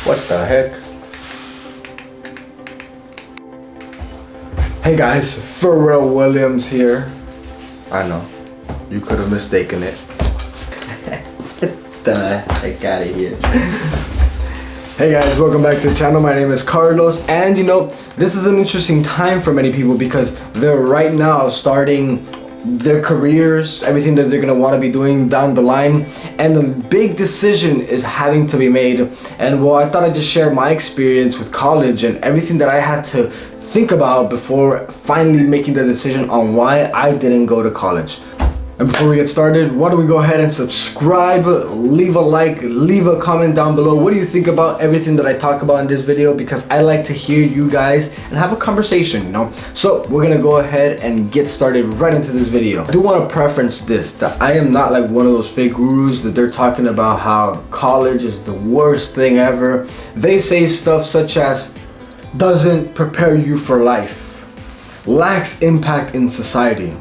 What the heck? Hey guys, Pharrell Williams here. I know, you could have mistaken it. Get the heck out of here. Hey guys, welcome back to the channel. My name is Carlos, and you know, this is an interesting time for many people because they're right now starting their careers, everything that they're gonna want to be doing down the line, and a big decision is having to be made. And well, I thought I'd just share my experience with college and everything that I had to think about before finally making the decision on why I didn't go to college. And before we get started, why don't we go ahead and subscribe, leave a like, leave a comment down below. What do you think about everything that I talk about in this video? Because I like to hear you guys and have a conversation, you know? So we're gonna go ahead and get started right into this video. I do want to preference this, that I am not like one of those fake gurus that they're talking about how college is the worst thing ever. They say stuff such as, doesn't prepare you for life, lacks impact in society,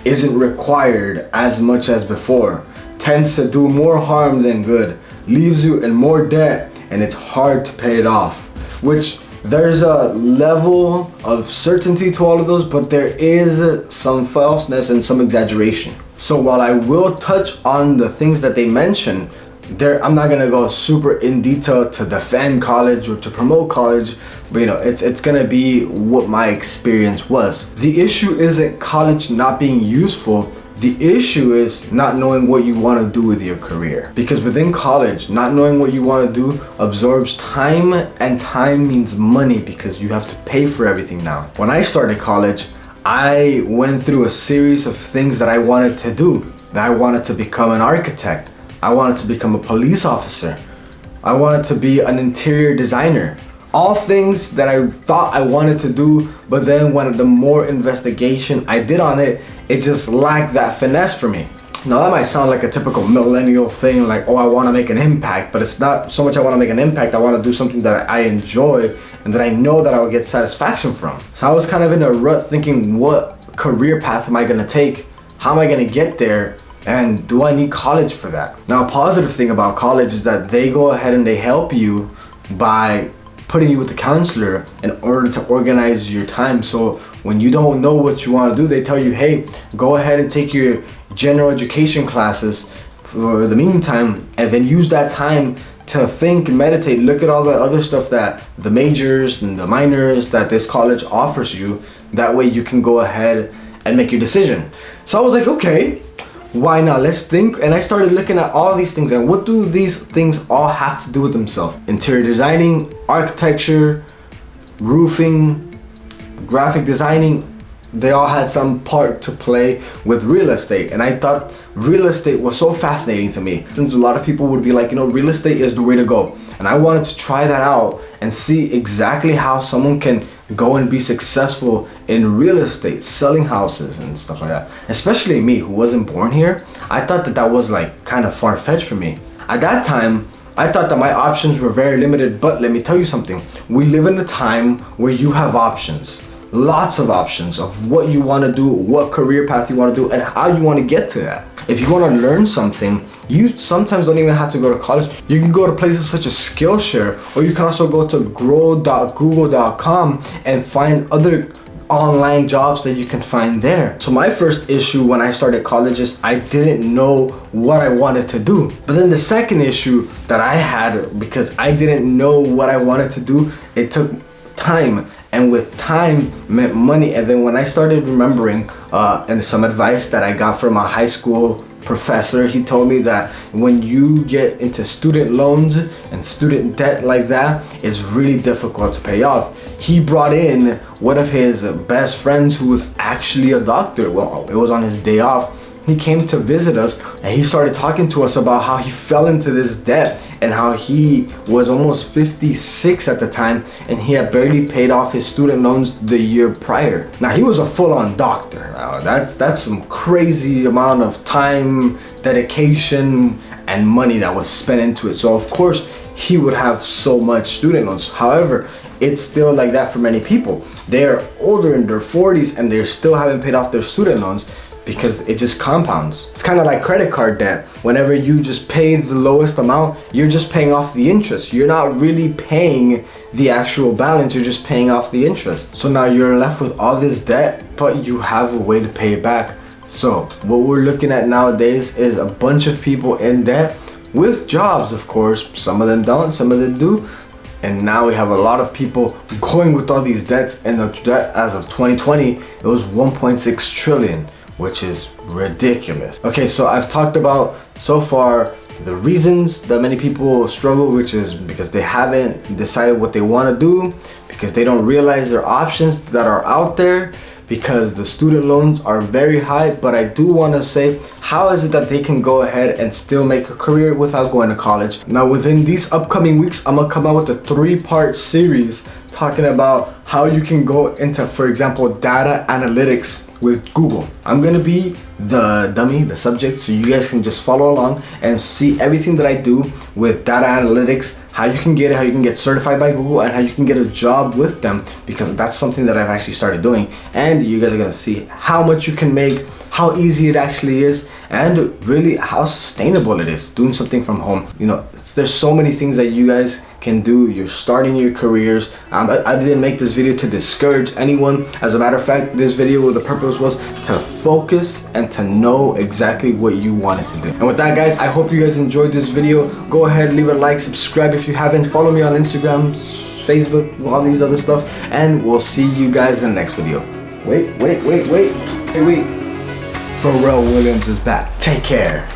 isn't required as much as before, tends to do more harm than good, leaves you in more debt, and it's hard to pay it off. Which there's a level of certainty to all of those, but there is some falseness and some exaggeration. So while I will touch on the things that they mention, I'm not gonna go super in detail to defend college or to promote college, but you know, it's gonna be what my experience was. The issue isn't college not being useful. The issue is not knowing what you want to do with your career. Because within college, not knowing what you want to do absorbs time, and time means money because you have to pay for everything now. When I started college, I went through a series of things that I wanted to do. That I wanted to become an architect. I wanted to become a police officer. I wanted to be an interior designer. All things that I thought I wanted to do, but then when the more investigation I did on it, it just lacked that finesse for me. Now that might sound like a typical millennial thing, like, oh, I want to make an impact, but it's not so much I want to make an impact, I want to do something that I enjoy and that I know that I will get satisfaction from. So I was kind of in a rut thinking, what career path am I going to take? How am I going to get there? And do I need college for that? Now, a positive thing about college is that they go ahead and they help you by putting you with the counselor in order to organize your time. So when you don't know what you want to do, they tell you, hey, go ahead and take your general education classes for the meantime, and then use that time to think and meditate, look at all the other stuff that the majors and the minors that this college offers you. That way you can go ahead and make your decision. So I was like, okay, why not? Let's think. And I started looking at all these things, and what do these things all have to do with themselves? Interior designing, architecture, roofing, graphic designing, they all had some part to play with real estate. And I thought real estate was so fascinating to me, since a lot of people would be like, you know, real estate is the way to go. And I wanted to try that out and see exactly how someone can go and be successful in real estate, selling houses and stuff like that. Especially me, who wasn't born here, I thought that was like kind of far-fetched for me. At that time, I thought that my options were very limited, but let me tell you something. We live in a time where you have options. Lots of options of what you want to do, what career path you want to do, and how you want to get to that. If you want to learn something, you sometimes don't even have to go to college. You can go to places such as Skillshare, or you can also go to grow.google.com and find other online jobs that you can find there. So my first issue when I started college is I didn't know what I wanted to do. But then the second issue that I had, because I didn't know what I wanted to do, it took time. And with time meant money. And then when I started remembering and some advice that I got from a high school professor, he told me that when you get into student loans and student debt like that, it's really difficult to pay off. He brought in one of his best friends who was actually a doctor. Well, it was on his day off. He came to visit us and he started talking to us about how he fell into this debt and how he was almost 56 at the time and he had barely paid off his student loans the year prior. Now, he was a full-on doctor. Now, that's some crazy amount of time, dedication, and money that was spent into it. So of course he would have so much student loans. However, it's still like that for many people. They're older in their 40s and they still haven't paid off their student loans. because it just compounds. It's kind of like credit card debt. Whenever you just pay the lowest amount, you're just paying off the interest. You're not really paying the actual balance, you're just paying off the interest. So now you're left with all this debt, but you have a way to pay it back. So what we're looking at nowadays is a bunch of people in debt with jobs, of course. Some of them don't, some of them do. And now we have a lot of people going with all these debts, and the debt as of 2020, it was 1.6 trillion, which is ridiculous. Okay, so I've talked about so far the reasons that many people struggle, which is because they haven't decided what they want to do, because they don't realize their options that are out there, because the student loans are very high. But I do want to say, how is it that they can go ahead and still make a career without going to college? Now, within these upcoming weeks, I'm gonna come out with a 3-part series talking about how you can go into, for example, data analytics with Google. I'm gonna be the dummy, the subject, so you guys can just follow along and see everything that I do with data analytics, how you can get it, how you can get certified by Google, and how you can get a job with them, because that's something that I've actually started doing. And you guys are gonna see how much you can make, how easy it actually is, and really how sustainable it is doing something from home. You know, there's so many things that you guys can do. You're starting your careers. I didn't make this video to discourage anyone. As a matter of fact, this video, the purpose was to focus and to know exactly what you wanted to do. And with that, guys, I hope you guys enjoyed this video. Go ahead, leave a like, subscribe if you haven't, follow me on Instagram, Facebook, all these other stuff, and we'll see you guys in the next video. Wait. Pharrell Williams is back. Take care.